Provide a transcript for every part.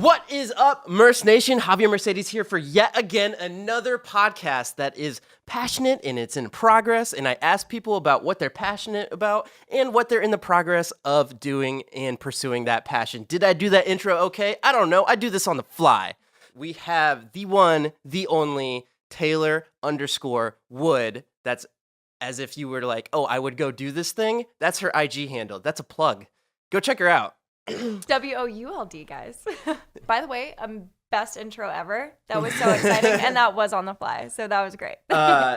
What is up, Merce Nation? Javier Mercedes here for yet again another podcast that is passionate and it's in progress. And I ask people about what they're passionate about and what they're in the progress of doing and pursuing that passion. Did I do that intro okay? I don't know. I do this on the fly. We have the one, the only Taylor_Wood. That's as if you were like, oh, I would go do this thing. That's her IG handle. That's a plug. Go check her out. WOULD, guys. By the way, best intro ever. That was so exciting, and that was on the fly, so that was great.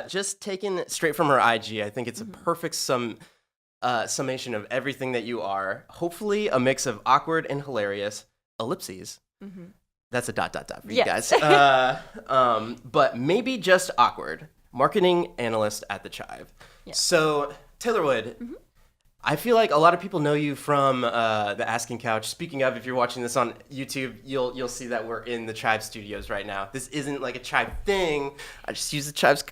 Just taken straight from her IG, I think it's a perfect summation of everything that you are. Hopefully, a mix of awkward and hilarious ellipses. Mm-hmm. That's a ... for you guys. But maybe just awkward. Marketing analyst at the Chive. Yeah. So, Taylor Wood. Mm-hmm. I feel like a lot of people know you from the Asking Couch. Speaking of, if you're watching this on YouTube, you'll see that we're in the Chive studios right now. This isn't like a Chive thing. I just use the Chive's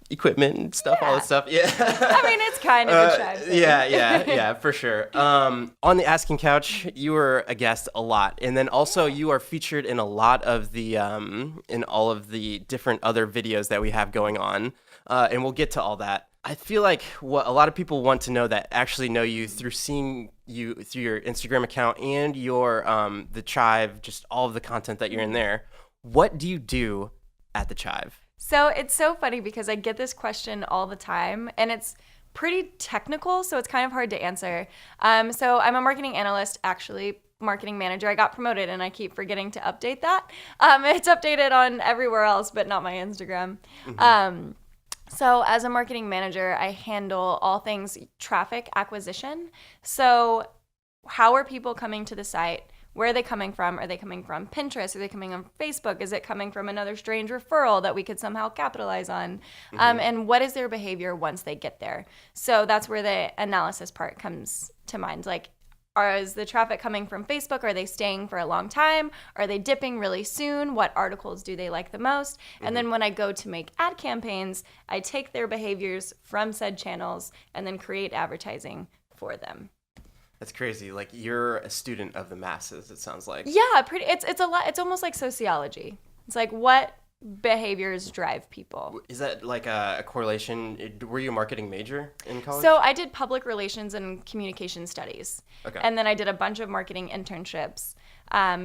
equipment and stuff, all this stuff. Yeah. I mean, it's kind of a Chive thing. Yeah, for sure. On the Asking Couch, you were a guest a lot, and then also you are featured in a lot of the in all of the different other videos that we have going on, and we'll get to all that. I feel like what a lot of people want to know that actually know you through seeing you through your Instagram account and your the Chive, just all of the content that you're in there. What do you do at the Chive? So it's so funny because I get this question all the time, and it's pretty technical, so it's kind of hard to answer. So I'm a marketing analyst, actually. Marketing manager. I got promoted and I keep forgetting to update that. It's updated on everywhere else, but not my Instagram. Mm-hmm. So as a marketing manager, I handle all things traffic acquisition. So how are people coming to the site? Where are they coming from? Are they coming from Pinterest? Are they coming on Facebook? Is it coming from another strange referral that we could somehow capitalize on? Mm-hmm. And what is their behavior once they get there? So that's where the analysis part comes to mind. Like, is the traffic coming from Facebook? Are they staying for a long time? Are they dipping really soon? What articles do they like the most? Mm-hmm. And then when I go to make ad campaigns, I take their behaviors from said channels and then create advertising for them. That's crazy. Like, you're a student of the masses, it sounds like. Yeah, pretty. It's a lot. It's almost like sociology. It's like, what behaviors drive people. Is that like a correlation? Were you a marketing major in college? So I did public relations and communication studies. Okay. And then I did a bunch of marketing internships.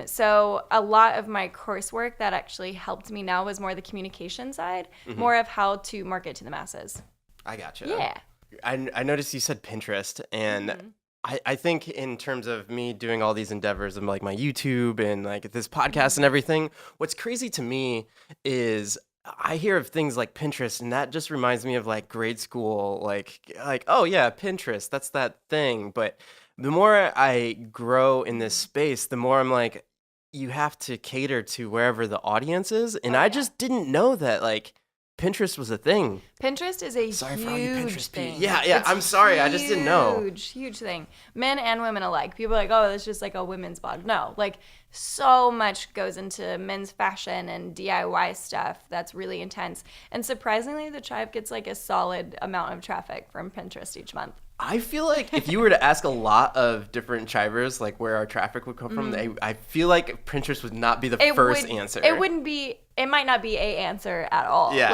So a lot of my coursework that actually helped me now was more the communication side, more of how to market to the masses. I gotcha. Yeah. I noticed you said Pinterest, and I think in terms of me doing all these endeavors and like my YouTube and like this podcast and everything, what's crazy to me is I hear of things like Pinterest, and that just reminds me of like grade school, like oh yeah, Pinterest, that's that thing. But the more I grow in this space, the more I'm like, you have to cater to wherever the audience is, and I just didn't know that like Pinterest was a thing. Pinterest is a huge thing. Yeah. It's I'm sorry. I just didn't know. Huge thing. Men and women alike. People are like, oh, that's just like a women's blog. No, like so much goes into men's fashion and DIY stuff that's really intense. And surprisingly, the Chive gets like a solid amount of traffic from Pinterest each month. I feel like if you were to ask a lot of different Chivers, like where our traffic would come from, I feel like Pinterest would not be the first answer. It wouldn't be. It might not be a answer at all. Yeah.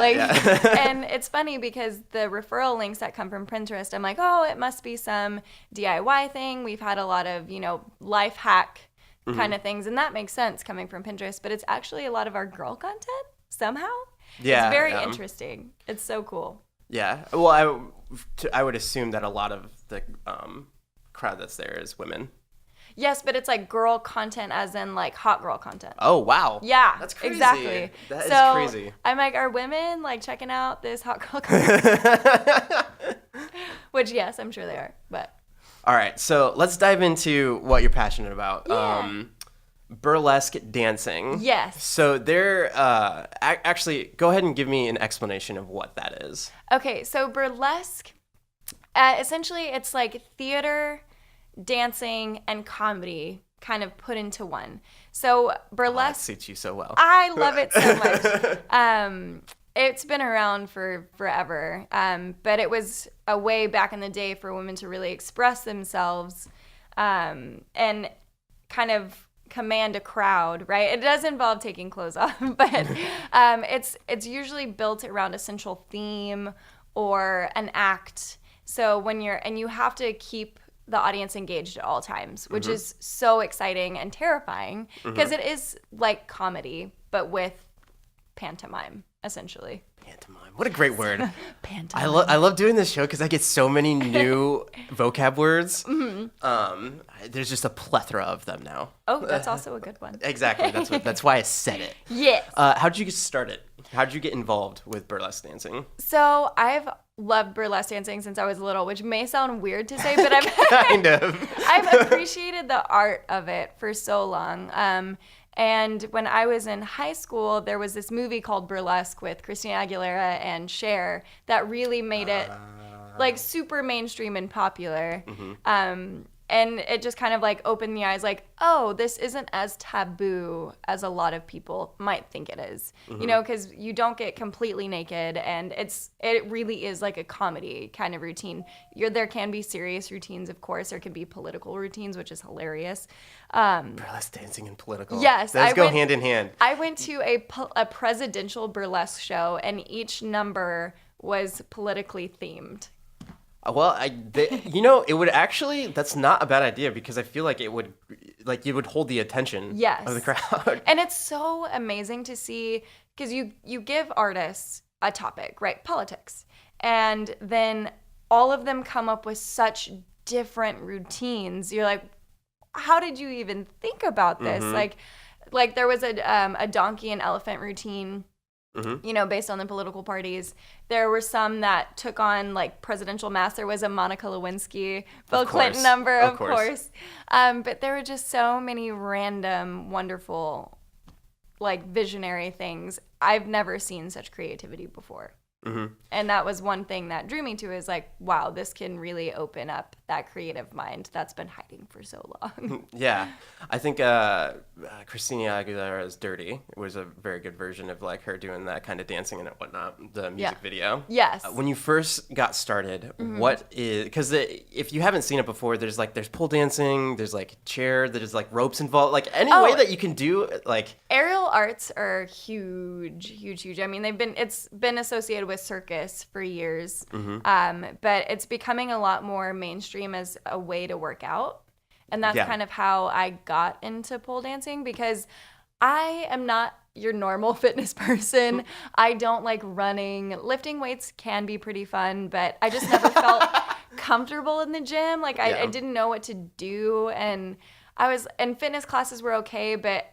And it's funny because the referral links that come from Pinterest, I'm like, oh, it must be some DIY thing. We've had a lot of, life hack kind of things, and that makes sense coming from Pinterest. But it's actually a lot of our girl content somehow. Yeah. It's very interesting. It's so cool. Yeah. Well, I would assume that a lot of the crowd that's there is women. Yes, but it's like girl content as in like hot girl content. Oh, wow. Yeah. That's crazy. Exactly. That is crazy. I'm like, are women like checking out this hot girl content? Which, yes, I'm sure they are. But all right. So let's dive into what you're passionate about. Yeah. Burlesque dancing. Yes. So there, actually, go ahead and give me an explanation of what that is. Okay, so burlesque, essentially it's like theater, dancing, and comedy kind of put into one. So burlesque... that suits you so well. I love it so much. It's been around for forever, but it was a way back in the day for women to really express themselves and kind of command a crowd, right? It does involve taking clothes off, but it's usually built around a central theme or an act. So you have to keep the audience engaged at all times, which is so exciting and terrifying because it is like comedy, but with pantomime, essentially. Pantomime. What a great word. Pantomime. I love doing this show because I get so many new vocab words. There's just a plethora of them now. Oh, that's also a good one. Exactly. That's why I said it. Yes. How did you get started? How did you get involved with burlesque dancing? So I've loved burlesque dancing since I was little, which may sound weird to say, but I've kind of. I've appreciated the art of it for so long. And when I was in high school, there was this movie called Burlesque with Christina Aguilera and Cher that really made it like super mainstream and popular. And it just kind of like opened the eyes like, oh, this isn't as taboo as a lot of people might think it is. You know, because you don't get completely naked, and it really is like a comedy kind of routine. There can be serious routines, of course. There can be political routines, which is hilarious. Burlesque dancing and political. Yes. Those go hand in hand. I went to a presidential burlesque show, and each number was politically themed. Well, it would actually, that's not a bad idea because I feel like it would hold the attention of the crowd. And it's so amazing to see because you give artists a topic, right? Politics. And then all of them come up with such different routines. You're like, how did you even think about this? Like there was a donkey and elephant routine. You know, based on the political parties. There were some that took on like presidential masks. There was a Monica Lewinsky, Bill Clinton number, of course. But there were just so many random, wonderful, like visionary things. I've never seen such creativity before. And that was one thing that drew me to is like, wow, this can really open up that creative mind that's been hiding for so long. Yeah. I think Christina Aguilera's Dirty was a very good version of like her doing that kind of dancing and whatnot, the music video. Yes. When you first got started, because if you haven't seen it before, there's pole dancing, there's like chair, there's like ropes involved, like any way that you can do like. Aerial arts are huge, huge, huge. I mean, it's been associated with circus for years, but it's becoming a lot more mainstream as a way to work out. And that's kind of how I got into pole dancing because I am not your normal fitness person. I don't like running. Lifting weights can be pretty fun, but I just never felt comfortable in the gym. Like I didn't know what to do. And fitness classes were okay, but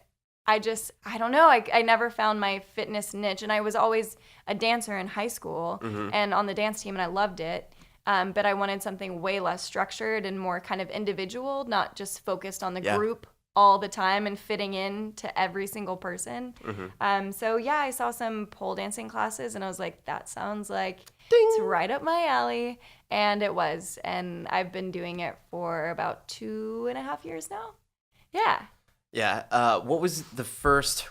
I don't know. I never found my fitness niche. And I was always a dancer in high school and on the dance team, and I loved it. But I wanted something way less structured and more kind of individual, not just focused on the group all the time and fitting in to every single person. So I saw some pole dancing classes, and I was like, that sounds like it's right up my alley. And it was. And I've been doing it for about 2.5 years now. Yeah. Yeah. What was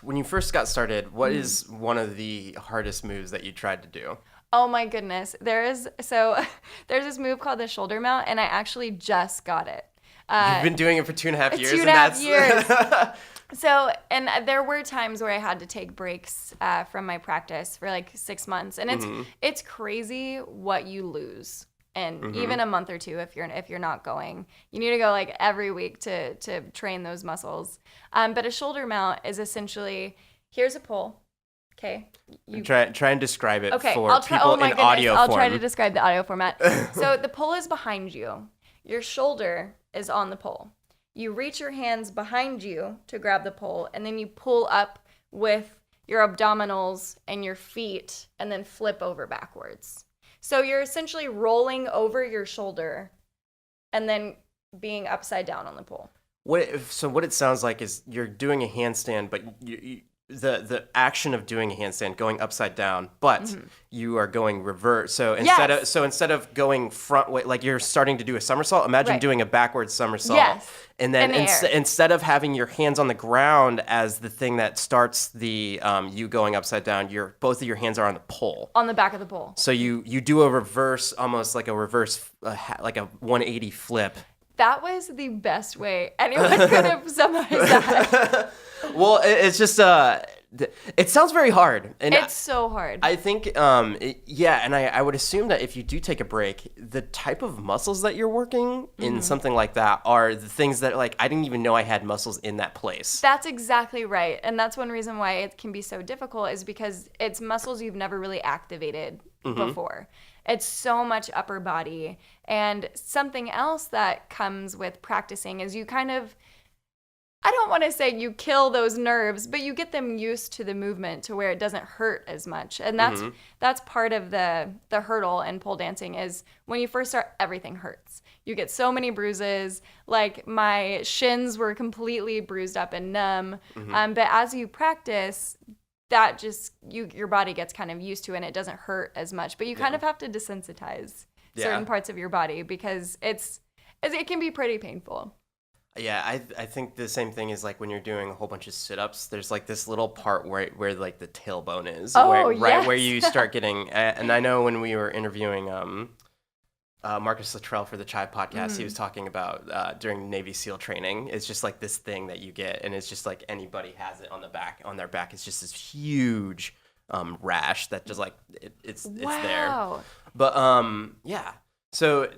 when you first got started, what is one of the hardest moves that you tried to do? Oh my goodness. There's this move called the shoulder mount, and I actually just got it. You've been doing it for 2.5 years? 2.5 years. So, and there were times where I had to take breaks from my practice for like 6 months, and it's crazy what you lose. And even a month or two if you're not going. You need to go like every week to train those muscles. But a shoulder mount is essentially, here's a pole. Okay. Try and describe it for I'll people in audio form. I'll try to describe the audio format. So the pole is behind you. Your shoulder is on the pole. You reach your hands behind you to grab the pole, and then you pull up with your abdominals and your feet and then flip over backwards. So you're essentially rolling over your shoulder and then being upside down on the pole. What it sounds like is you're doing a handstand, but the action of doing a handstand going upside down, but you are going reverse. So instead of going front way, like you're starting to do a somersault, imagine doing a backwards somersault. Yes. And then instead of having your hands on the ground as the thing that starts the you going upside down, both of your hands are on the pole. On the back of the pole. So you do a reverse, almost like a reverse, like a 180 flip. That was the best way anyone could have summarized that. Well, it's just it sounds very hard, and It's so hard. I think and I would assume that if you do take a break, the type of muscles that you're working in something like that are the things that like I didn't even know I had muscles in that place. That's exactly right. And that's one reason why it can be so difficult is because it's muscles you've never really activated before. It's so much upper body. And something else that comes with practicing is you kind of, I don't want to say you kill those nerves, but you get them used to the movement to where it doesn't hurt as much. And that's part of the hurdle in pole dancing is when you first start, everything hurts. You get so many bruises. Like my shins were completely bruised up and numb. But as you practice, that just your body gets kind of used to it and it doesn't hurt as much. But you kind of have to desensitize certain parts of your body because it can be pretty painful. Yeah, I think the same thing is like when you're doing a whole bunch of sit-ups, there's like this little part where like the tailbone is, where you start getting, and I know when we were interviewing Marcus Luttrell for the Chive podcast, he was talking about during Navy SEAL training, it's just like this thing that you get, and it's just like anybody has it on their back, it's just this huge rash that just like, it's there. But yeah, so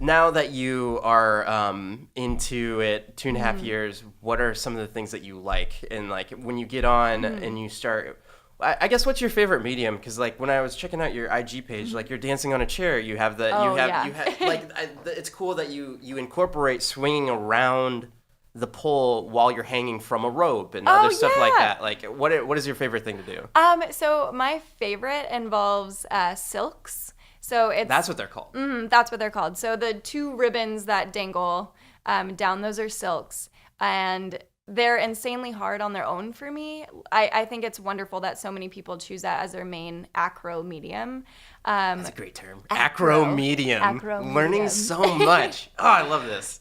now that you are into it 2.5 years, what are some of the things that you like? And like when you get on and you start, I guess what's your favorite medium? Because like when I was checking out your IG page, like you're dancing on a chair. You have it's cool that you incorporate swinging around the pole while you're hanging from a rope and other stuff like that. Like what is your favorite thing to do? So my favorite involves silks. So that's what they're called. That's what they're called. So the two ribbons that dangle down, those are silks. And they're insanely hard on their own for me. I think it's wonderful that so many people choose that as their main acro medium. That's a great term. Acro medium. Learning so much. Oh, I love this.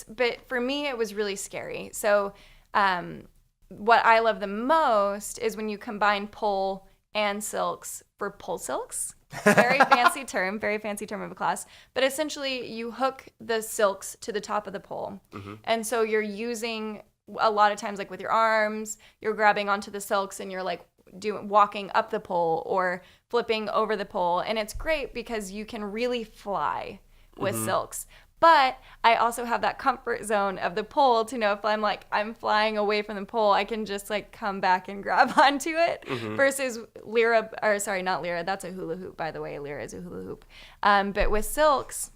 But for me, it was really scary. So what I love the most is when you combine pole and silks for pole silks. Very fancy term of a class. But essentially, you hook the silks to the top of the pole. And so you're using, a lot of times, like with your arms, you're grabbing onto the silks and you're like walking up the pole or flipping over the pole. And it's great because you can really fly with silks. But I also have that comfort zone of the pole to know if I'm flying away from the pole, I can just like come back and grab onto it versus not lyra, that's a hula hoop, by the way. Lyra is a hula hoop. But with silks,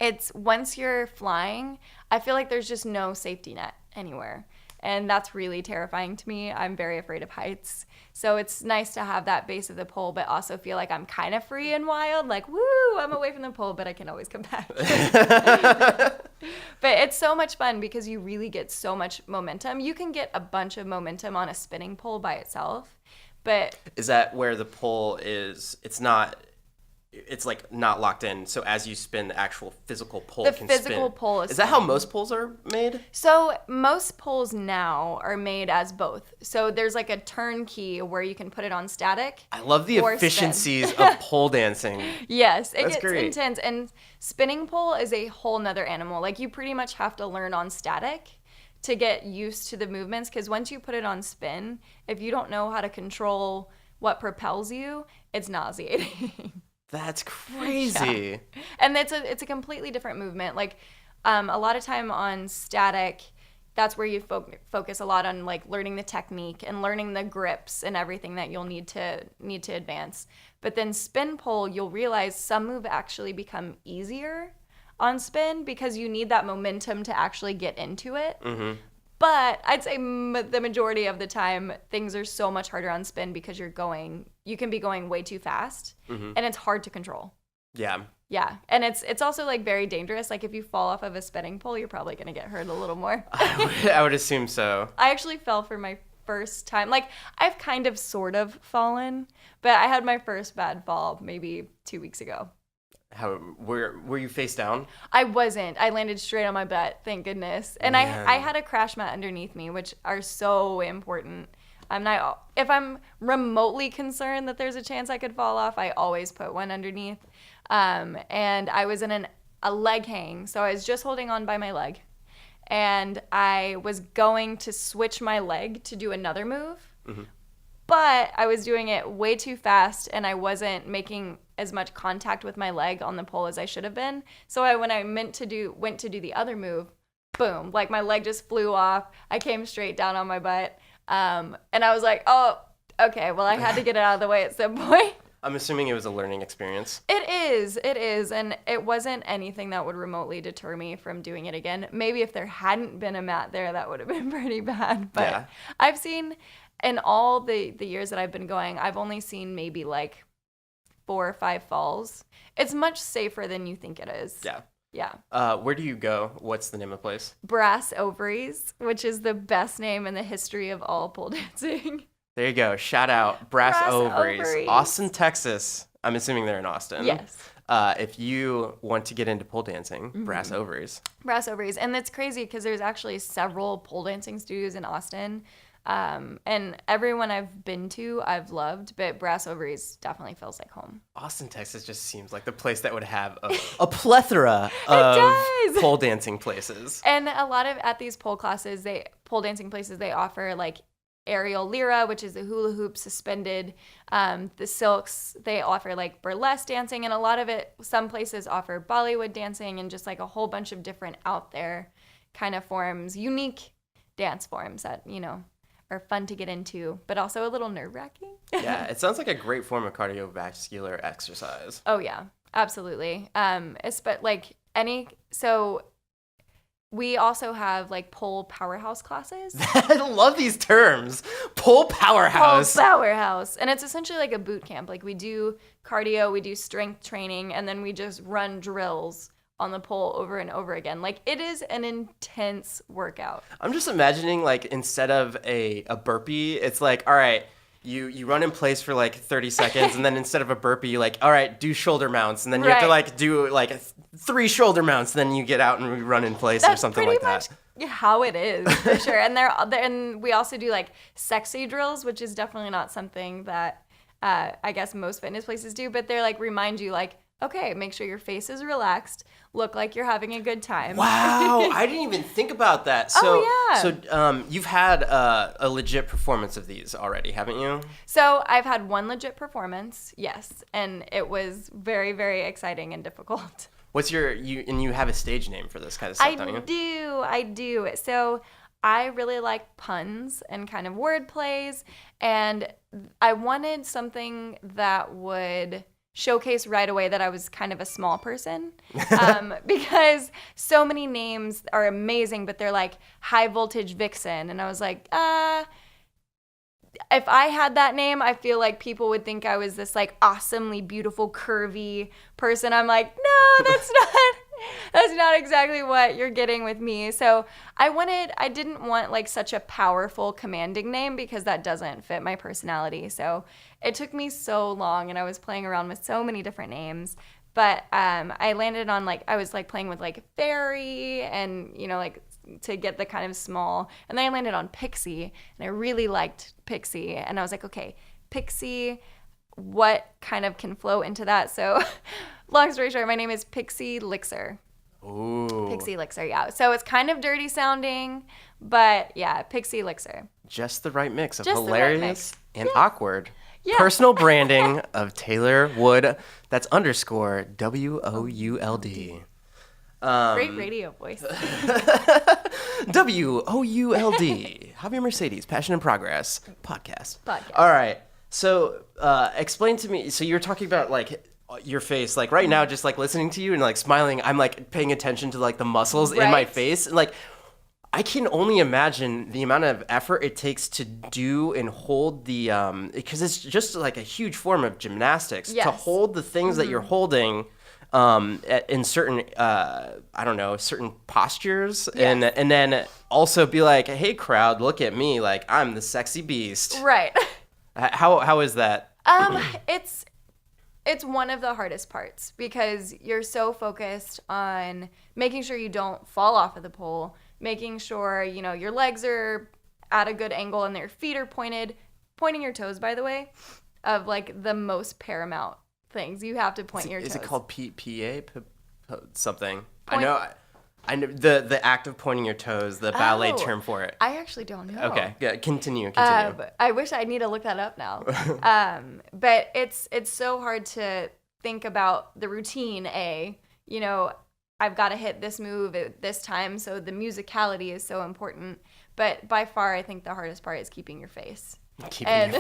it's once you're flying, I feel like there's just no safety net anywhere. And that's really terrifying to me. I'm very afraid of heights. So it's nice to have that base of the pole, but also feel like I'm kind of free and wild. Like, woo, I'm away from the pole, but I can always come back. But it's so much fun because you really get so much momentum. You can get a bunch of momentum on a spinning pole by itself. But is that where the pole is? It's like not locked in. So as you spin, the actual physical pole can spin. The physical pole is Is that how most poles are made? So most poles now are made as both. So there's like a turnkey where you can put it on static. I love the efficiencies of pole dancing. Yes, it gets intense. And spinning pole is a whole nother animal. Like you pretty much have to learn on static to get used to the movements. Because once you put it on spin, if you don't know how to control what propels you, it's nauseating. That's crazy. Yeah. And it's a completely different movement. Like a lot of time on static, that's where you focus a lot on like learning the technique and learning the grips and everything that you'll need to advance. But then spin pole, you'll realize some moves actually become easier on spin because you need that momentum to actually get into it. But I'd say the majority of the time, things are so much harder on spin because you can be going way too fast, and it's hard to control. Yeah. Yeah, and it's also like very dangerous. Like if you fall off of a spinning pole, you're probably gonna get hurt a little more. I would assume so. I actually fell for my first time. Like I've kind of sort of fallen, but I had my first bad fall maybe 2 weeks ago. How were you face down? I wasn't. I landed straight on my butt, thank goodness. And I had a crash mat underneath me, which are so important. If I'm remotely concerned that there's a chance I could fall off, I always put one underneath. And I was in an a leg hang. So I was just holding on by my leg. And I was going to switch my leg to do another move. Mm-hmm. But I was doing it way too fast, and I wasn't making as much contact with my leg on the pole as I should have been. So when I went to do the other move, boom, like my leg just flew off. I came straight down on my butt. And I was like, oh, okay, well, I had to get it out of the way at some point. I'm assuming it was a learning experience. It is. And it wasn't anything that would remotely deter me from doing it again. Maybe if there hadn't been a mat there, that would have been pretty bad. But yeah. I've seen, in all the years that I've been going, I've only seen maybe like 4 or 5 falls. It's much safer than you think it is. Yeah. Yeah. Where do you go? What's the name of the place? Brass Ovaries, which is the best name in the history of all pole dancing. There you go. Shout out Brass Ovaries. Austin, Texas. I'm assuming they're in Austin. Yes. If you want to get into pole dancing, mm-hmm. Brass Ovaries. Brass Ovaries. And it's crazy because there's actually several pole dancing studios in Austin. And everyone I've been to, I've loved, but Brass Ovaries definitely feels like home. Austin, Texas just seems like the place that would have a plethora of pole dancing places. And a lot of, at these pole dancing places, they offer like aerial lyra, which is the hula hoop suspended, the silks. They offer like burlesque dancing, and a lot of it, some places offer Bollywood dancing and just like a whole bunch of different out there kind of forms, unique dance forms that, are fun to get into, but also a little nerve-wracking. Yeah, it sounds like a great form of cardiovascular exercise. Oh yeah, absolutely. So we also have like pole powerhouse classes. I love these terms. Pole powerhouse. Pole powerhouse. And it's essentially like a boot camp. Like we do cardio, we do strength training, and then we just run drills on the pole over and over again. Like, it is an intense workout. I'm just imagining, like, instead of a burpee, it's like, all right, you run in place for like 30 seconds, and then instead of a burpee, you like, all right, do shoulder mounts, and then you have to like do like 3 shoulder mounts, and then you get out and run in place or something like that. That's pretty much how it is, for sure. And we also do like sexy drills, which is definitely not something that I guess most fitness places do, but they're like remind you like, okay, make sure your face is relaxed, look like you're having a good time. Wow, I didn't even think about that. So, you've had a legit performance of these already, haven't you? So I've had one legit performance, yes, and it was very, very exciting and difficult. What's you have a stage name for this kind of stuff, don't you? I do. So I really like puns and kind of word plays, and I wanted something that would showcase right away that I was kind of a small person, because so many names are amazing, but they're like high voltage vixen, and I was like, if I had that name, I feel like people would think I was this like awesomely beautiful curvy person. I'm like, no, that's not exactly what you're getting with me. So I didn't want like such a powerful commanding name, because that doesn't fit my personality. So it took me so long, and I was playing around with so many different names. But I landed on like, I was like playing with like fairy and, like to get the kind of small. And then I landed on pixie, and I really liked pixie. And I was like, okay, pixie, what kind of can flow into that? So long story short, my name is Pixie Lixer. Ooh. Pixie Lixer, yeah. So it's kind of dirty sounding, but yeah, Pixie Lixer. Just the right mix of hilarious and awkward. Yeah. Personal branding of Taylor Wood. That's _WOULD. Great radio voice. WOULD. Javier Mercedes, Passion and Progress podcast. All right. So explain to me. So you're talking about like your face, like right now, just like listening to you and like smiling. I'm like paying attention to like the muscles in my face, and like I can only imagine the amount of effort it takes to do and hold the because it's just like a huge form of gymnastics to hold the things that you're holding in certain certain postures, and then also be like, hey crowd, look at me, like I'm the sexy beast. Right. How is that? It's one of the hardest parts, because you're so focused on making sure you don't fall off of the pole, making sure, your legs are at a good angle and their feet are pointed. Pointing your toes, by the way, of like the most paramount things. You have to point your toes. Is it called PA? something. Point. I know the act of pointing your toes, the ballet term for it. I actually don't know. Okay, yeah, continue. I wish I need to look that up now. But it's so hard to think about the routine. I've got to hit this move at this time, so the musicality is so important. But by far, I think the hardest part is keeping your face. Because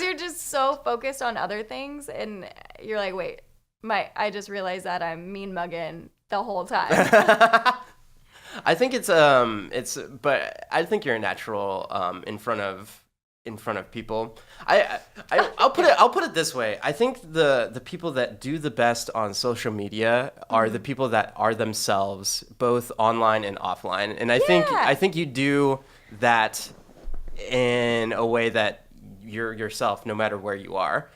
you're just so focused on other things, and you're like, wait, I just realized that I'm mean mugging the whole time. I think but I think you're a natural in front of people. I'll put it this way. I think the people that do the best on social media are the people that are themselves, both online and offline. And I think you do that in a way that you're yourself, no matter where you are.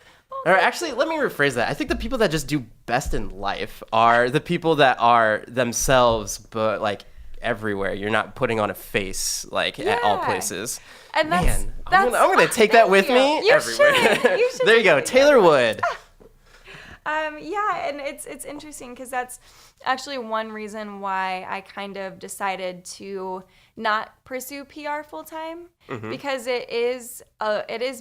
Or actually, let me rephrase that. I think the people that just do best in life are the people that are themselves, but like everywhere. You're not putting on a face at all places. And I'm gonna take that with me everywhere. You should. There you go, Taylor Wood. And it's interesting because that's actually one reason why I kind of decided to not pursue PR full time, because it is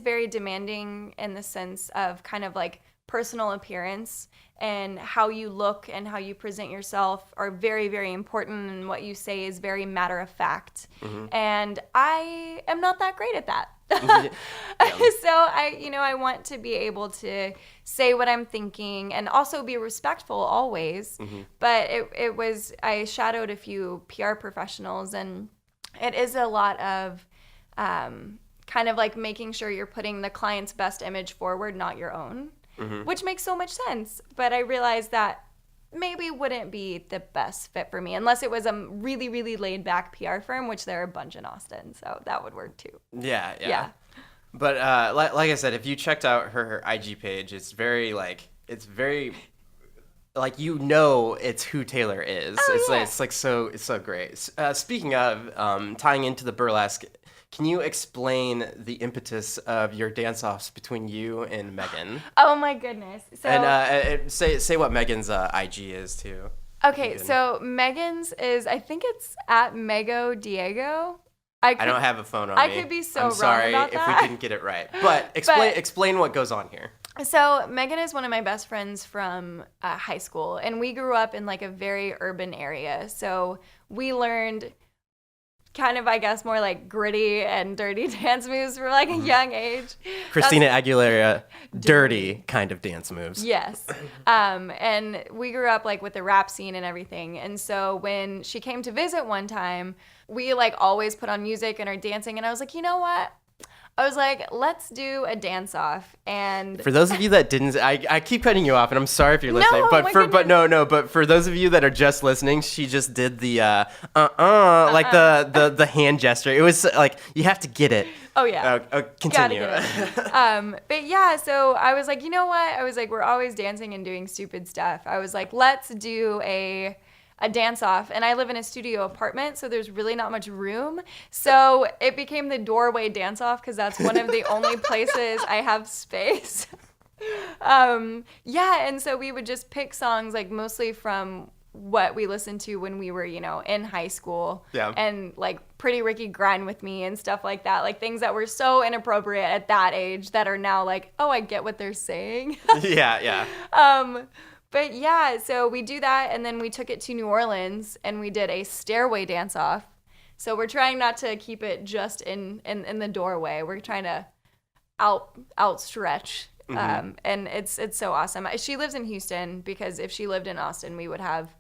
very demanding in the sense of kind of like personal appearance, and how you look and how you present yourself are very, very important, and what you say is very matter of fact. And I am not that great at that. So I want to be able to say what I'm thinking and also be respectful always. But I shadowed a few PR professionals, and it is a lot of kind of like making sure you're putting the client's best image forward, not your own, which makes so much sense. But I realized that maybe wouldn't be the best fit for me unless it was a really, really laid back PR firm, which there are a bunch in Austin. So that would work too. Yeah. But like I said, if you checked out her IG page, it's very it's who Taylor is. It's so great. Speaking of tying into the burlesque, can you explain the impetus of your dance-offs between you and Megan? Oh my goodness! So, and say what Megan's IG is too. Okay, so Megan's is, I think it's at Mego Diego. I don't have a phone on me. I could be so I'm sorry wrong about if that. we didn't get it right. But explain what goes on here. So Megan is one of my best friends from high school, and we grew up in like a very urban area. So we learned kind of, I guess, more like gritty and dirty dance moves from like a young age. Christina Aguilera, dirty kind of dance moves. Yes. And we grew up like with the rap scene and everything. And so when she came to visit one time, we like always put on music and are dancing. And I was like, you know what? I was like, let's do a dance off. And for those of you that didn't, I keep cutting you off, and I'm sorry if you're listening. But for those of you that are just listening, she just did the like the hand gesture. It was like you have to get it. Oh yeah. Continue. But yeah, so I was like, you know what? I was like, we're always dancing and doing stupid stuff. I was like, let's do a dance off. And I live in a studio apartment, so there's really not much room. So it became the doorway dance off because that's one of the only places I have space. And so we would just pick songs like mostly from what we listened to when we were, in high school. Yeah. And like Pretty Ricky Grind With Me and stuff like that. Like things that were so inappropriate at that age that are now like, oh, I get what they're saying. Yeah. But yeah, so we do that, and then we took it to New Orleans, and we did a stairway dance-off. So we're trying not to keep it just in the doorway. We're trying to outstretch, and it's so awesome. She lives in Houston, because if she lived in Austin, we would have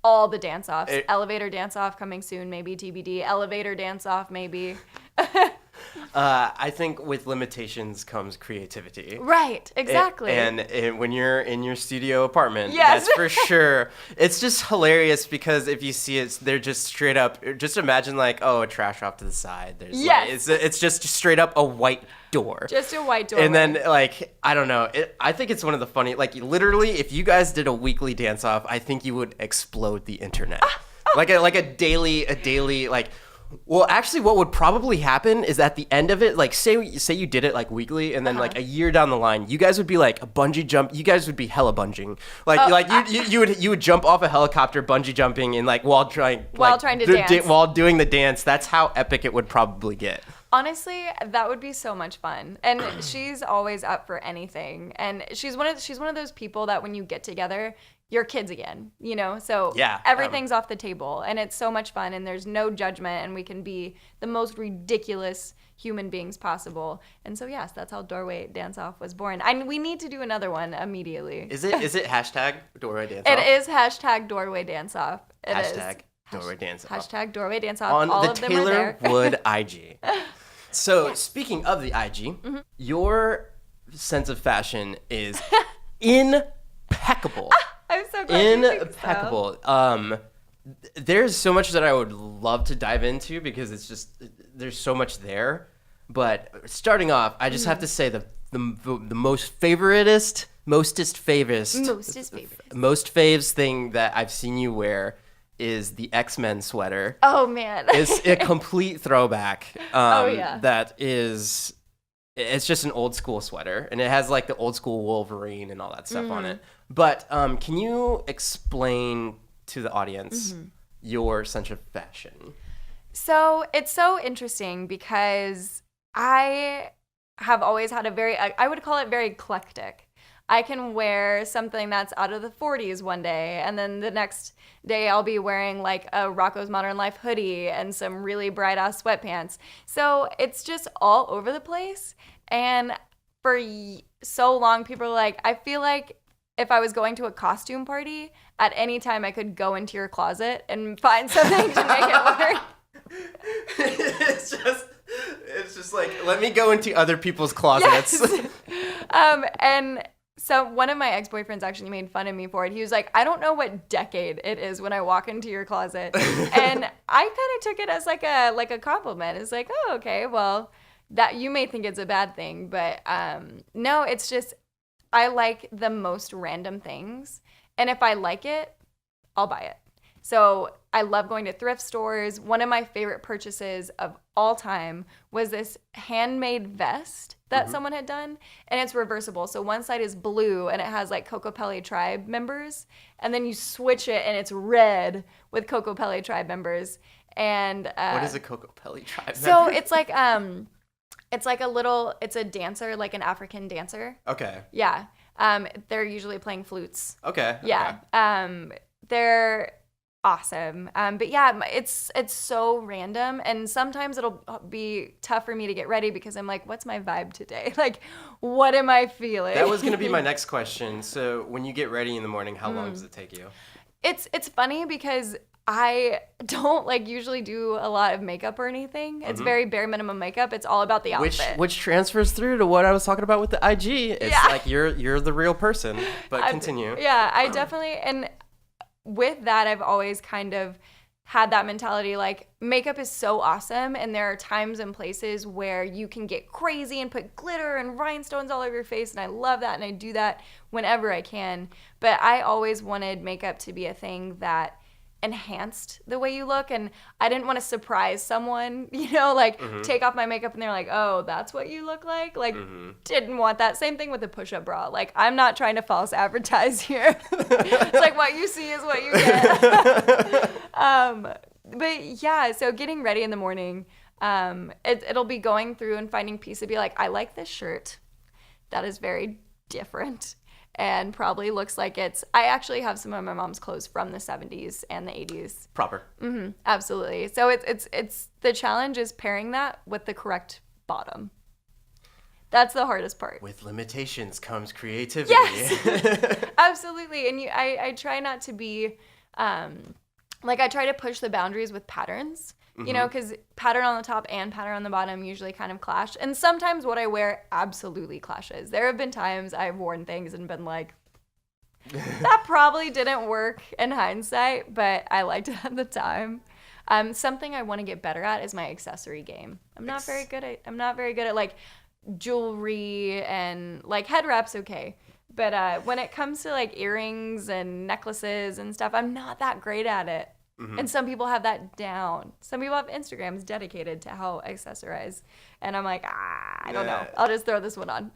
all the dance-offs. Elevator dance-off coming soon, maybe TBD. Elevator dance-off, maybe. I think with limitations comes creativity. Right, exactly. And when you're in your studio apartment, yes. That's for sure. It's just hilarious because if you see it, they're just straight up. Just imagine like, a trash off to the side. There's yes. It's just straight up a white door. Just a white door. And then I don't know. I think it's one of the funny. Like literally, if you guys did a weekly dance off, I think you would explode the internet. Like a daily like. Well, actually, what would probably happen is at the end of it, like say you did it like weekly, and then like a year down the line, you guys would be like a bungee jump. You guys would be hella bunging, you would jump off a helicopter, bungee jumping, and like while trying to dance, while doing the dance. That's how epic it would probably get. Honestly, that would be so much fun. And she's always up for anything. And she's one of those people that when you get together, you're kids again, you know? So everything's off the table, and it's so much fun, and there's no judgment, and we can be the most ridiculous human beings possible. And so yes, that's how Doorway Dance Off was born. And we need to do another one immediately. Is it hashtag Doorway Dance Off? It is hashtag Doorway Dance Off. Hashtag Doorway Dance Off. Hashtag Doorway Dance Off. On all the of them are Taylor there. Wood IG. So speaking of the IG, your sense of fashion is impeccable. I'm so glad you think impeccable. so. There's so much that I would love to dive into because it's just there's so much there. But starting off, I just have to say the most faves thing that I've seen you wear is the X-Men sweater. Oh man, it's a complete throwback. Yeah. That is. It's just an old school sweater, and it has like the old school Wolverine and all that stuff on it. But can you explain to the audience your sense of fashion? So it's so interesting because I have always had I would call it very eclectic. I can wear something that's out of the 40s one day, and then the next day I'll be wearing like a Rocco's Modern Life hoodie and some really bright ass sweatpants. So it's just all over the place. And for so long, people are like, I feel like if I was going to a costume party, at any time I could go into your closet and find something to make it work. It's just like, let me go into other people's closets. Yes. And so one of my ex-boyfriends actually made fun of me for it. He was like, I don't know what decade it is when I walk into your closet. And I kind of took it as like a compliment. It's like, oh, okay, well, that you may think it's a bad thing, but no, it's just I like the most random things. And if I like it, I'll buy it. So I love going to thrift stores. One of my favorite purchases of all time was this handmade vest that someone had done, and it's reversible. So one side is blue, and it has like Cocopelli Tribe members, and then you switch it, and it's red with Cocopelli Tribe members. And what is a Cocopelli Tribe member? So it's like it's a dancer, like an African dancer. Okay. Yeah. They're usually playing flutes. Okay. Yeah. Okay. They're awesome. But yeah, it's so random, and sometimes it'll be tough for me to get ready because I'm like, what's my vibe today? Like, what am I feeling? That was going to be my next question. So when you get ready in the morning, how long does it take you? It's funny because I don't like usually do a lot of makeup or anything. It's very bare minimum makeup. It's all about the outfit. Which transfers through to what I was talking about with the IG. It's like you're the real person. But continue. Yeah, I definitely, and with that, I've always kind of had that mentality, like, makeup is so awesome, and there are times and places where you can get crazy and put glitter and rhinestones all over your face, and I love that, and I do that whenever I can. But I always wanted makeup to be a thing that enhanced the way you look, and I didn't want to surprise someone, you know, like take off my makeup and they're like, oh, that's what you look like didn't want that. Same thing with the push-up bra. Like, I'm not trying to false advertise here. It's like what you see is what you get. But yeah, so getting ready in the morning, it'll be going through and finding a piece to be like, I like this shirt that is very different and probably looks like I actually have some of my mom's clothes from the 70s and the 80s. Proper. Absolutely. So it's the challenge is pairing that with the correct bottom. That's the hardest part. With limitations comes creativity. Yes, absolutely. And I try not to be, I try to push the boundaries with patterns. You know, because pattern on the top and pattern on the bottom usually kind of clash. And sometimes what I wear absolutely clashes. There have been times I've worn things and been like, that probably didn't work in hindsight, but I liked it at the time. Something I want to get better at is my accessory game. I'm not very good at like jewelry and like head wraps, okay. But when it comes to like earrings and necklaces and stuff, I'm not that great at it. And some people have that down. Some people have Instagrams dedicated to how accessorize. And I'm like, I don't know. I'll just throw this one on.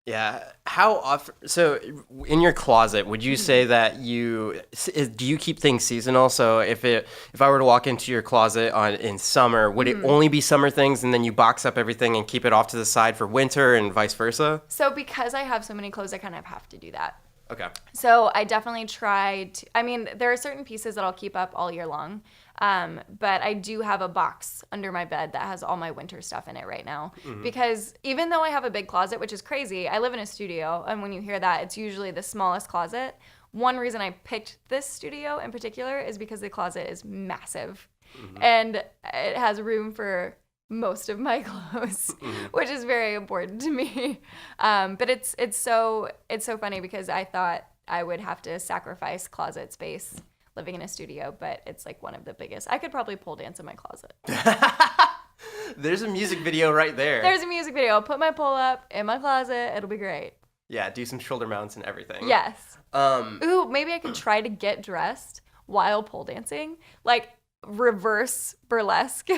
Yeah. How often? So, in your closet, would you say that do you keep things seasonal? So, if I were to walk into your closet in summer, would it only be summer things, and then you box up everything and keep it off to the side for winter, and vice versa? So, because I have so many clothes, I kind of have to do that. Okay. So I definitely tried. I mean, there are certain pieces that I'll keep up all year long. But I do have a box under my bed that has all my winter stuff in it right now. Because even though I have a big closet, which is crazy, I live in a studio. And when you hear that, it's usually the smallest closet. One reason I picked this studio in particular is because the closet is massive. And it has room for most of my clothes, which is very important to me. But it's so funny because I thought I would have to sacrifice closet space living in a studio, but it's like one of the biggest. I could probably pole dance in my closet. There's a music video right there. There's a music video. I'll put my pole up in my closet. It'll be great. Yeah, do some shoulder mounts and everything. Yes. Ooh, maybe I could try to get dressed while pole dancing, like reverse burlesque.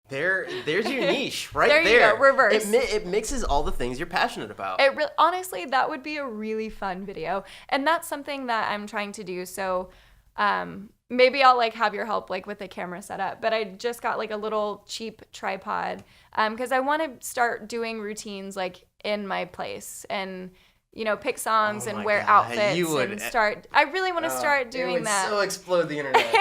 There's your niche right there. There you go, reverse. It mixes all the things you're passionate about. Honestly, that would be a really fun video, and that's something that I'm trying to do. So, maybe I'll like have your help like with the camera setup. But I just got like a little cheap tripod, because I want to start doing routines like in my place and pick songs and wear outfits and start. I really want to start doing that. So explode the internet.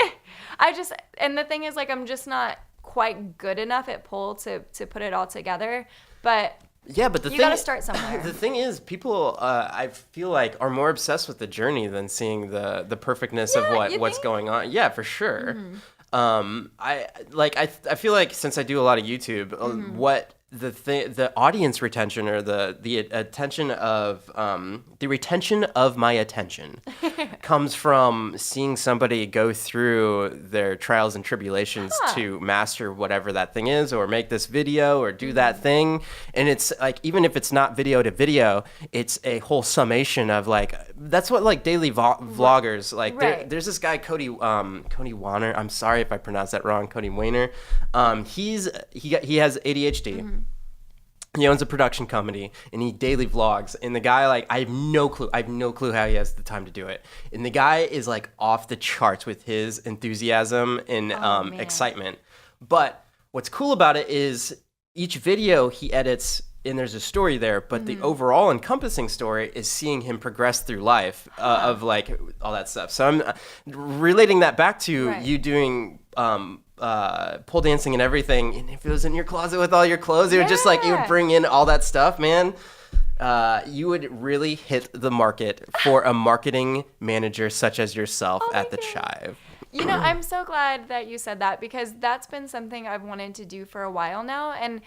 And the thing is, like, I'm just not quite good enough at pole to put it all together, but you gotta start somewhere. The thing is, people I feel like are more obsessed with the journey than seeing the perfectness of what's going on. Yeah, for sure. I feel like since I do a lot of YouTube, what the audience retention or the attention of the retention of my attention comes from seeing somebody go through their trials and tribulations to master whatever that thing is, or make this video or do that thing. And it's like, even if it's not video to video, it's a whole summation of like, that's what like daily vloggers like. There's this guy Cody Warner. I'm sorry if I pronounced that wrong. Cody Warner. He has ADHD. He owns a production company, and he daily vlogs. And the guy, like, I have no clue how he has the time to do it. And the guy is, like, off the charts with his enthusiasm and excitement. But what's cool about it is each video he edits, and there's a story there, but the overall encompassing story is seeing him progress through life of, like, all that stuff. So I'm relating that back to you doing pole dancing and everything, and if it was in your closet with all your clothes, it would just like, it would bring in all that stuff, man. You would really hit the market for a marketing manager such as yourself at the Chive. I'm so glad that you said that, because that's been something I've wanted to do for a while now, and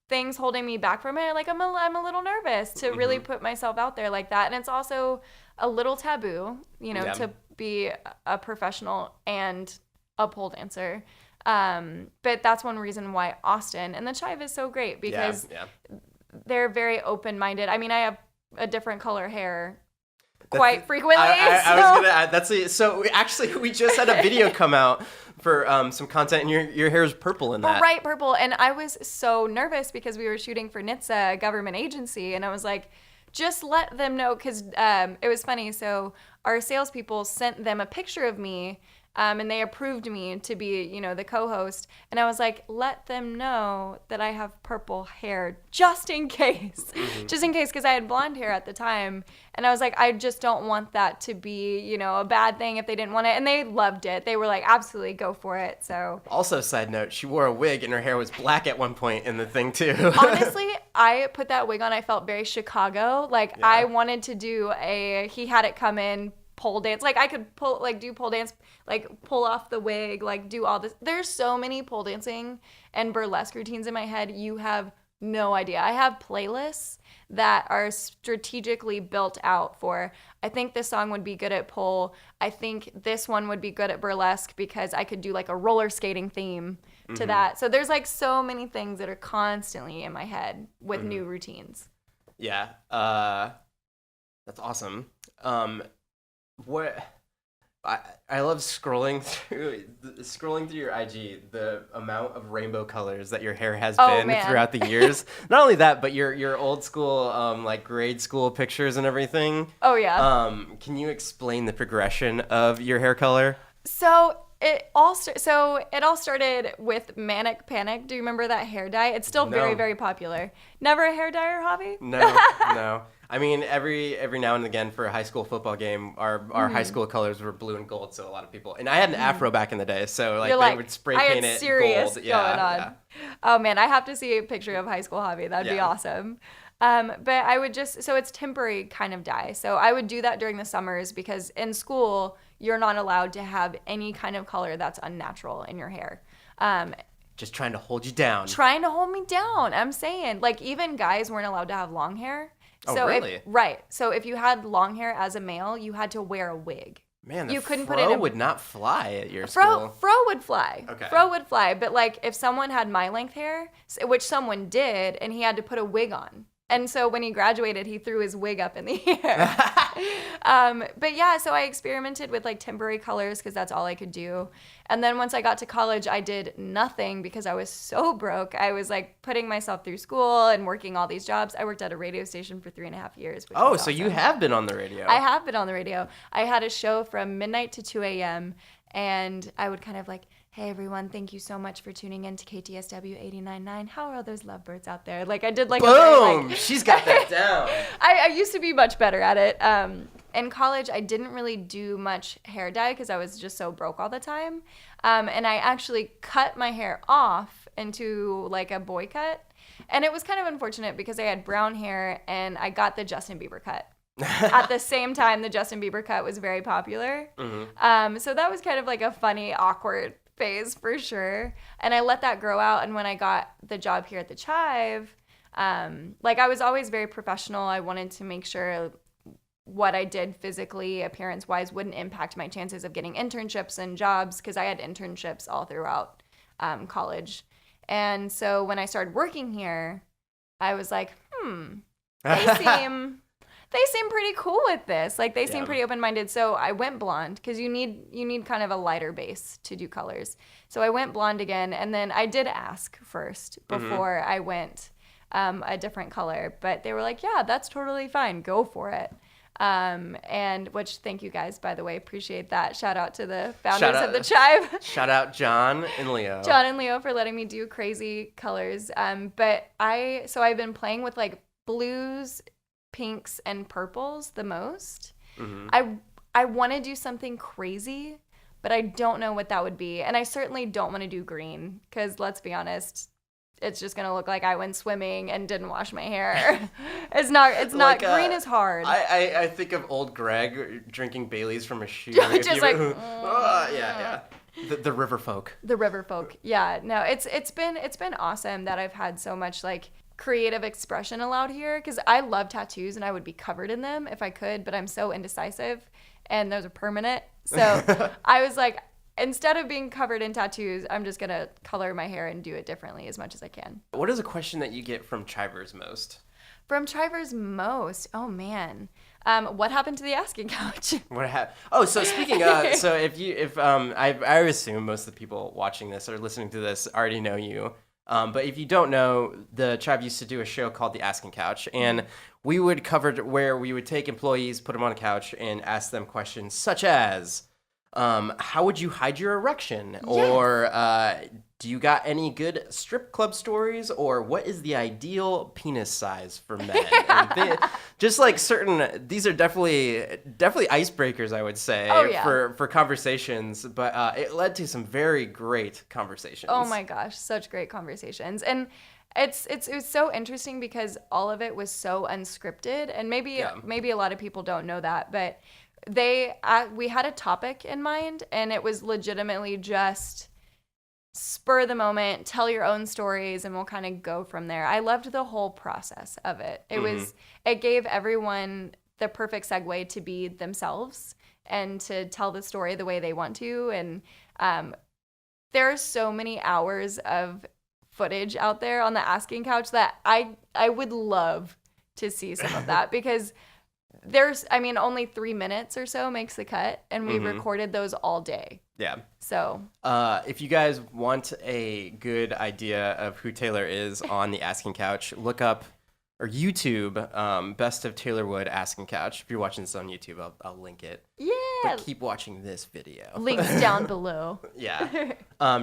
things holding me back from it, like I'm a little nervous to really put myself out there like that. And it's also a little taboo, to be a professional and a pole dancer. But that's one reason why Austin and the Chive is so great, because they're very open-minded. I mean, I have a different color hair quite frequently. I was gonna add, so actually we just had a video come out for some content, and your hair is purple in that. Right, purple. And I was so nervous because we were shooting for NHTSA, a government agency, and I was like, just let them know, because it was funny. So our salespeople sent them a picture of me, and they approved me to be, the co-host. And I was like, let them know that I have purple hair just in case. Just in case, because I had blonde hair at the time. And I was like, I just don't want that to be, a bad thing if they didn't want it. And they loved it. They were like, absolutely, go for it. So. Also, side note, she wore a wig and her hair was black at one point in the thing too. Honestly, I put that wig on. I felt very Chicago. Like, I wanted to do he had it come in, pole dance. Like, I could do pole dance, like pull off the wig, like do all this. There's so many pole dancing and burlesque routines in my head. You have no idea. I have playlists that are strategically built out for, I think this song would be good at pole. I think this one would be good at burlesque, because I could do like a roller skating theme to that. So there's like so many things that are constantly in my head with new routines. Yeah. That's awesome. What I love scrolling through your IG, the amount of rainbow colors that your hair has been man. throughout the years. Not only that, but your old school like grade school pictures and everything. Oh yeah. Can you explain the progression of your hair color? So it all started with Manic Panic. Do you remember that hair dye? It's still very, No. very popular. Never a hair dyer hobby? No, no. I mean, every now and again for a high school football game, our high school colors were blue and gold, so a lot of people. And I had an afro back in the day, so like You're they like, would spray I paint had it serious gold. going on. Yeah. Oh man, I have to see a picture of high school hobby. That'd be Yeah. awesome. But I would so it's temporary kind of dye. So I would do that during the summers because in school, you're not allowed to have any kind of color that's unnatural in your hair. Just trying to hold you down. Trying to hold me down. I'm saying, like, even guys weren't allowed to have long hair. Oh, So really? Right. So if you had long hair as a male, you had to wear a wig. Man, the You couldn't fro put it in would not fly at your school. Fro would fly. Okay. Fro would fly. But, like, if someone had my length hair, which someone did, and he had to put a wig on. And so when he graduated, he threw his wig up in the air. But yeah, so I experimented with like temporary colors because that's all I could do. And then once I got to college, I did nothing because I was so broke. I was like putting myself through school and working all these jobs. I worked at a radio station for 3.5 years. Which Oh, was so you awesome. have been on the radio. I have been on the radio. I had a show from midnight to 2 a.m. and I would kind of like, hey everyone, thank you so much for tuning in to KTSW 89.9. How are those lovebirds out there? Like I did like Boom! a very, like, She's got that down. I used to be much better at it. In college, I didn't really do much hair dye because I was just so broke all the time. And I actually cut my hair off into like a boy cut. And it was kind of unfortunate because I had brown hair and I got the Justin Bieber cut. At the same time, the Justin Bieber cut was very popular. Mm-hmm. So that was kind of like a funny, awkward phase for sure. And I let that grow out. And when I got the job here at the Chive, like I was always very professional. I wanted to make sure what I did physically, appearance-wise, wouldn't impact my chances of getting internships and jobs because I had internships all throughout college. And so when I started working here, I was like, they seem pretty cool with this. Like they seem pretty open-minded. So I went blonde because you need kind of a lighter base to do colors. So I went blonde again, and then I did ask first before I went a different color, but they were like, yeah, that's totally fine. Go for it. And which thank you guys, by the way, appreciate that. Shout out to the founders of the Chive. Shout out John and Leo. John and Leo for letting me do crazy colors. But I've been playing with like blues, pinks, and purples the most. I want to do something crazy, but I don't know what that would be. And I certainly don't want to do green because let's be honest, it's just going to look like I went swimming and didn't wash my hair. It's not like, green is hard. I think of old Greg drinking Baileys from a shoe. Just like, yeah. The river folk. The river folk. Yeah, no, it's been awesome that I've had so much like creative expression allowed here because I love tattoos and I would be covered in them if I could, but I'm so indecisive and those are permanent. So I was like, instead of being covered in tattoos, I'm just going to color my hair and do it differently as much as I can. What is a question that you get from Chivers most? From Chivers most? Oh, man. What happened to the asking couch? So speaking of, so I assume most of the people watching this or listening to this already know you. But if you don't know, the Chive used to do a show called The Asking Couch, and we would cover where we would take employees, put them on a couch, and ask them questions such as, how would you hide your erection? Yes. Or do you got any good strip club stories? Or what is the ideal penis size for men? Just like these are definitely icebreakers, I would say, for conversations. But it led to some very great conversations. Oh my gosh, such great conversations. And it was so interesting because all of it was so unscripted. And maybe a lot of people don't know that, but we had a topic in mind, and it was legitimately just spur the moment, tell your own stories, and we'll kind of go from there. I loved the whole process of it. It gave everyone the perfect segue to be themselves and to tell the story the way they want to. And there are so many hours of footage out there on the Asking Couch that I would love to see some of that because there's, I mean, only 3 minutes or so makes the cut, and we recorded those all day. Yeah. So if you guys want a good idea of who Taylor is on the Asking Couch, look up or YouTube Best of Taylor Wood Asking Couch. If you're watching this on YouTube, I'll link it. yeah, But keep watching this video. links down below. Yeah.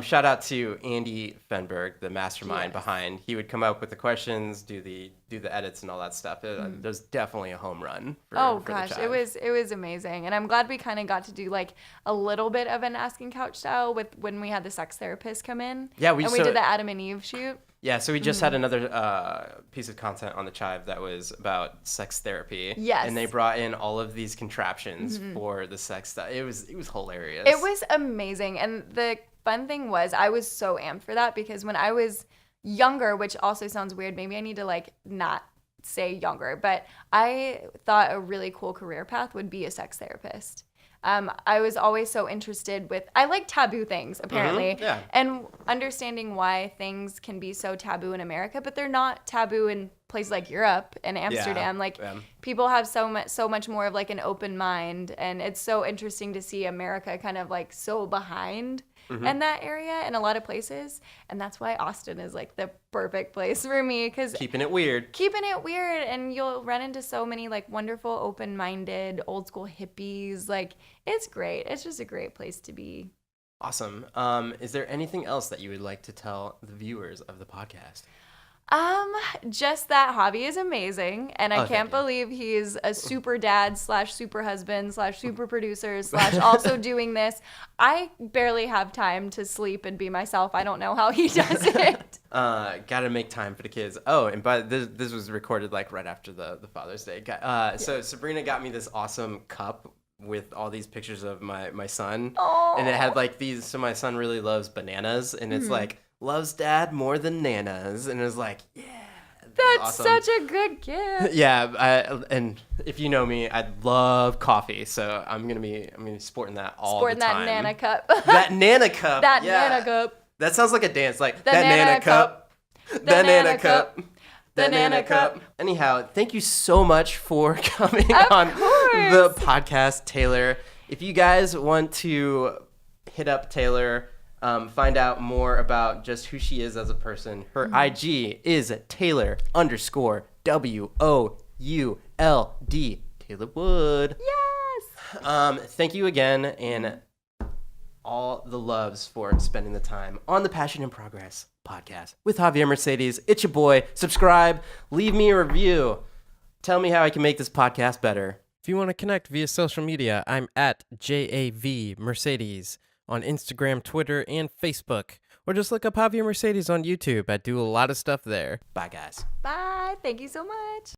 Shout out to Andy Fenberg, the mastermind behind. He would come up with the questions, do the edits and all that stuff. It was definitely a home run. For Gosh, the Chive. it was amazing, and I'm glad we kind of got to do like a little bit of an Asking Couch style with when we had the sex therapist come in. Yeah, we did the Adam and Eve shoot. Yeah, so we just had another piece of content on the Chive that was about sex therapy. Yes. And they brought in all of these contraptions for the sex stuff. It was hilarious. It was amazing. And the fun thing was I was so amped for that because when I was younger, which also sounds weird, maybe I need to like not say younger, but I thought a really cool career path would be a sex therapist. I was always so interested I like taboo things, apparently, yeah. and understanding why things can be so taboo in America, but they're not taboo in places like Europe and Amsterdam. People have so much more of like an open mind, and it's so interesting to see America kind of like so behind in that area in a lot of places, and that's why Austin is like the perfect place for me because keeping it weird, and you'll run into so many like wonderful open-minded old school hippies. Like it's great. It's just a great place to be. Awesome. Is there anything else that you would like to tell the viewers of the podcast? Just that Javi is amazing, and I can't believe he's a super dad / super husband / super producer / also doing this. I barely have time to sleep and be myself. I don't know how he does it. Gotta make time for the kids. Oh, and this was recorded like right after the Father's Day. So Sabrina got me this awesome cup with all these pictures of my son. Oh. And it had like these, so my son really loves bananas, and it's like, loves dad more than nanas, and it was like, yeah, that's awesome. Such a good gift. Yeah, and if you know me, I love coffee, so I'm gonna be sporting that all the time. Sporting that Nana cup. That Nana cup. That yeah. Nana cup. That sounds like a dance, like the that Nana cup. The That Nana Nana cup. cup. The Nana cup. Anyhow, thank you so much for coming Of on course. the podcast, Taylor. If you guys want to hit up Taylor, find out more about just who she is as a person, her IG is Taylor_WOULD, Taylor Wood. Yes. Thank you again, and all the loves for spending the time on the Passion in Progress podcast with Javier Mercedes. It's your boy. Subscribe, leave me a review. Tell me how I can make this podcast better. If you want to connect via social media, I'm at JAV Mercedes on Instagram, Twitter, and Facebook. Or just look up Javier Mercedes on YouTube. I do a lot of stuff there. Bye, guys. Bye. Thank you so much.